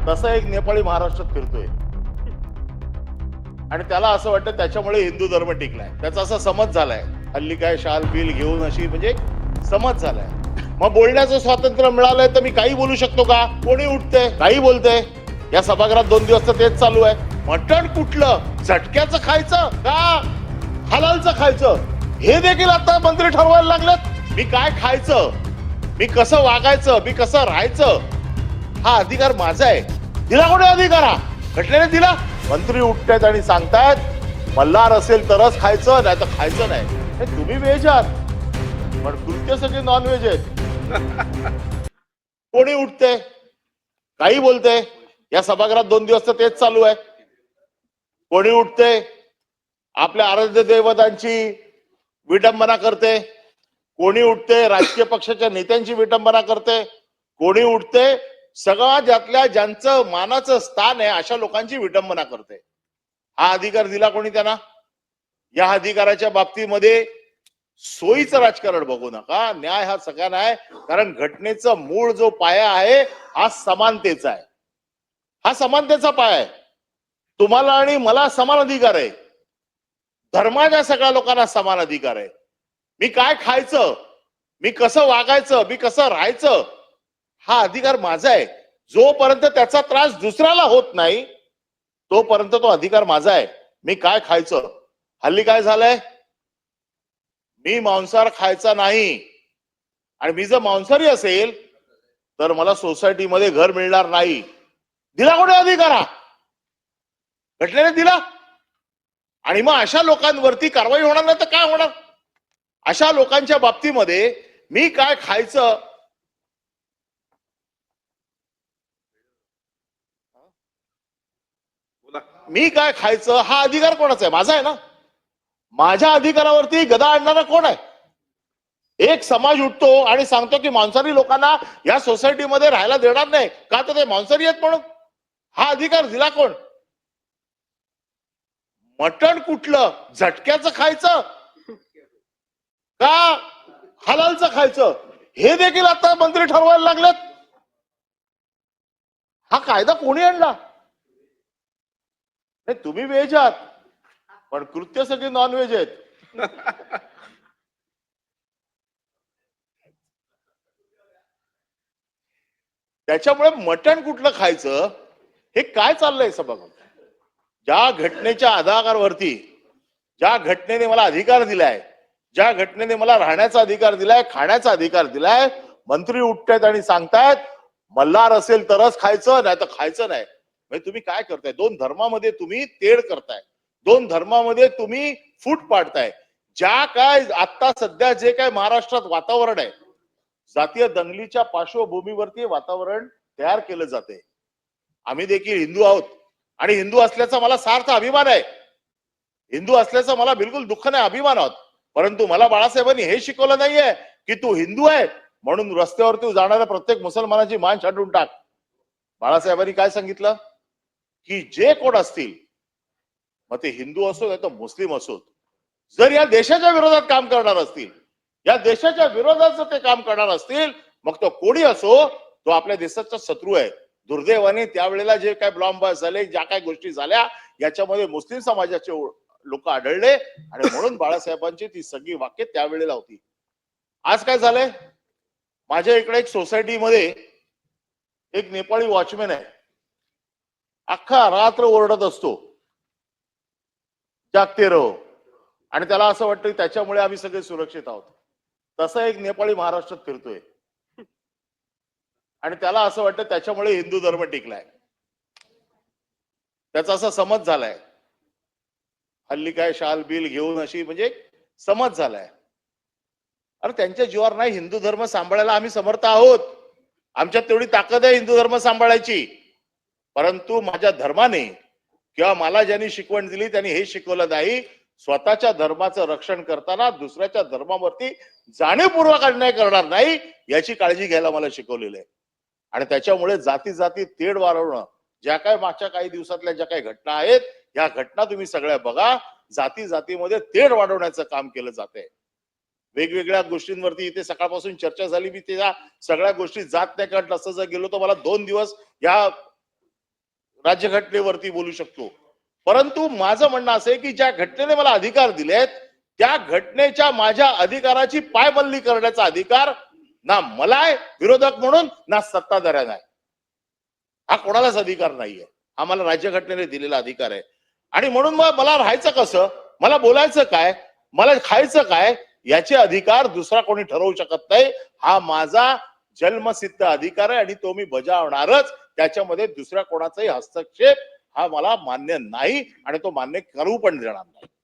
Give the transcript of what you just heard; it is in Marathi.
तसा एक नेपाळी महाराष्ट्रात फिरतोय आणि त्याला असं वाटतं त्याच्यामुळे हिंदू धर्म टिकलाय, त्याचा असा समज झालाय. हल्ली काय शाल बिल घेऊन अशी म्हणजे समज झालाय. मग बोलण्याचं स्वातंत्र्य मिळालंय तर मी काही बोलू शकतो का? कोणी उठतंय काही बोलतंय. या सभागृहात 2 दिवस तर तेच चालू आहे. मटण कुठलं झटक्याचं खायचं का हलालचं खायचं हे देखील आता मंत्री ठरवायला लागलेत. मी काय खायचं, मी कसं वागायचं, मी कसं राहायचं, हा अधिकार माझा आहे. दिला कोणी अधिकार? हा घटनेने दिला. मंत्री उठतायत आणि सांगतायत मल्हार असेल तरच खायचं, नाही तर खायचं नाही. तुम्ही व्हेज आहात पण कृत्य सगळे नॉन व्हेज आहेत. कोणी उठतंय काही बोलतंय. या सभागृहात 2 दिवस तर तेच चालू आहे. कोणी उठतंय आपल्या आराध्य दैवतांची विडंबना करते, कोणी उठते राजकीय पक्षाच्या नेत्यांची विडंबना करते, कोणी उठते सगळ्या ज्यातल्या ज्यांचं मानाचं स्थान आहे अशा लोकांची विडंबना करते. हा अधिकार दिला कोणी त्यांना? या अधिकाराच्या बाबतीमध्ये सोयीचं राजकारण बघू नका. न्याय हा सगळ्यांना आहे, कारण घटनेचा मूळ जो पाया आहे हा समानतेचा आहे. हा समानतेचा पाया आहे. तुम्हाला आणि मला समान अधिकार आहे. धर्माच्या सगळ्या लोकांना समान अधिकार आहे. मी काय खायचं, मी कसं वागायचं, मी कसं राहायचं, हा अधिकार माझा आहे. जोपर्यंत त्याचा त्रास दुसऱ्याला होत नाही तोपर्यंत तो अधिकार माझा आहे. मी काय खायचं. हल्ली काय झालंय, मी मांसाहार खायचा नाही आणि मी जर मांसाहारी असेल तर मला सोसायटीमध्ये घर मिळणार नाही. दिला कोणी अधिकार? हा घटनेने दिला. आणि मग अशा लोकांवरती कारवाई होणार नाही तर काय होणार? अशा लोकांच्या बाबतीमध्ये मी काय खायचं, मी काय खायचं हा अधिकार कोणाचा आहे? माझा आहे ना. माझ्या अधिकारावरती गदा आणणारा कोण आहे? एक समाज उठतो आणि सांगतो की मांसाहारी लोकांना या सोसायटीमध्ये राहायला देणार नाही का, तर ते मांसाहारी आहेत म्हणून. हा अधिकार दिला कोण? मटण कुठलं झटक्याचं खायचं का हलालचं खायचं हे देखील आता मंत्री ठरवायला लागलेत. हा कायदा कोणी आणला? नाही, तुम्ही व्हेज आहात पण कृत्य सगळे नॉन व्हेज आहेत. त्याच्यामुळे मटण कुठलं खायचं हे काय चाललंय सभागृहात? ज्या घटनेच्या आधारावरती, ज्या घटनेने मला अधिकार दिलाय, ज्या घटनेने मला राहण्याचा अधिकार दिलाय, खाण्याचा अधिकार दिलाय, मंत्री उठतायत आणि सांगतायत मल्हार असेल तरच खायचं, नाही तर खायचं नाही. म्हणजे तुम्ही काय करताय? 2 धर्मामध्ये तुम्ही तेढ करताय, 2 धर्मामध्ये तुम्ही फूट पाडताय. ज्या काय आता सध्या जे काय महाराष्ट्रात वातावरण आहे, जातीय दंगलीच्या पार्श्वभूमीवरती वातावरण तयार केलं जाते. आम्ही देखील हिंदू आहोत आणि हिंदू असल्याचा मला सार्थ अभिमान आहे. हिंदू असल्याचा मला बिलकुल दुःख नाही, अभिमान आहोत. परंतु मला बाळासाहेबांनी हे शिकवलं नाहीये की तू हिंदू आहे म्हणून रस्त्यावरती जाणाऱ्या प्रत्येक मुसलमानाची मान छाटून टाक. बाळासाहेबांनी काय सांगितलं की जे कोण असतील, मग ते हिंदू असो नाही तर मुस्लिम असो, जर या देशाच्या विरोधात काम करणार असतील, या देशाच्या विरोधात जर ते काम करणार असतील, मग तो कोणी असो, तो आपल्या देशाचा शत्रू आहे. दुर्दैवाने त्यावेळेला जे काय बॉम्ब झाले, ज्या काय गोष्टी झाल्या, याच्यामध्ये मुस्लिम समाजाचे लोक आढळले आणि म्हणून बाळासाहेबांची ती सगळी वाक्य त्यावेळेला होती. आज काय झालंय, माझ्या इकडे एक सोसायटीमध्ये एक नेपाळी वॉचमॅन आहे. अख्खा रात्र ओरडत असतो जागते रहो, आणि त्याला असं वाटतं की त्याच्यामुळे आम्ही सगळे सुरक्षित आहोत. तसा एक नेपाळी महाराष्ट्रात फिरतोय आणि त्याला असं वाटतं त्याच्यामुळे हिंदू धर्म टिकलाय, त्याचा असा समज झालाय. हल्ली काय शाल बिल घेऊन अशी म्हणजे समज झालाय. अरे त्यांच्या जीवावर नाही, हिंदू धर्म सांभाळायला आम्ही समर्थ आहोत. आमच्यात तेवढी ताकद आहे हिंदू धर्म सांभाळायची. परंतु माझ्या धर्माने किंवा मला ज्यांनी शिकवण दिली त्यांनी हे शिकवलं नाही, स्वतःच्या धर्माचं रक्षण करताना दुसऱ्याच्या धर्मावरती जाणीवपूर्वक अन्याय करणार नाही याची काळजी घ्यायला मला शिकवलेलं आहे. आणि त्याच्यामुळे जाती जाती तेढ वाढवणं, ज्या काय मागच्या काही दिवसातल्या ज्या काही घटना आहेत, या घटना तुम्ही सगळ्या बघा. जाती जातीमध्ये तेढ वाढवण्याचं काम केलं जाते. वेगवेगळ्या गोष्टींवरती इथे सकाळपासून चर्चा झाली. मी त्या सगळ्या गोष्टी जात नाही, कारण तसं जर गेलो तर मला 2 दिवस या राज्यघटनेवरती बोलू शकतो, परंतु माझं म्हणणं असं आहे की ज्या घटनेने मला अधिकार दिलेत त्या घटनेच्या माझ्या अधिकाराची पायमल्ली करण्याचा अधिकार ना मला आहे विरोधक म्हणून, ना सत्ताधाऱ्यांना आहे. हा कोणालाच अधिकार नाहीये. हा मला राज्यघटनेने दिलेला अधिकार आहे. आणि म्हणून मग मला राहायचं कसं, मला बोलायचं काय, मला खायचं काय, याचे अधिकार दुसरा कोणी ठरवू शकत नाही. हा माझा जन्मसिद्ध अधिकार आहे आणि तो मी बजावणारच. त्याच्यामध्ये दुसऱ्या कोणाचाही हस्तक्षेप हा मला मान्य नाही आणि तो मान्य करू पण देणार नाही.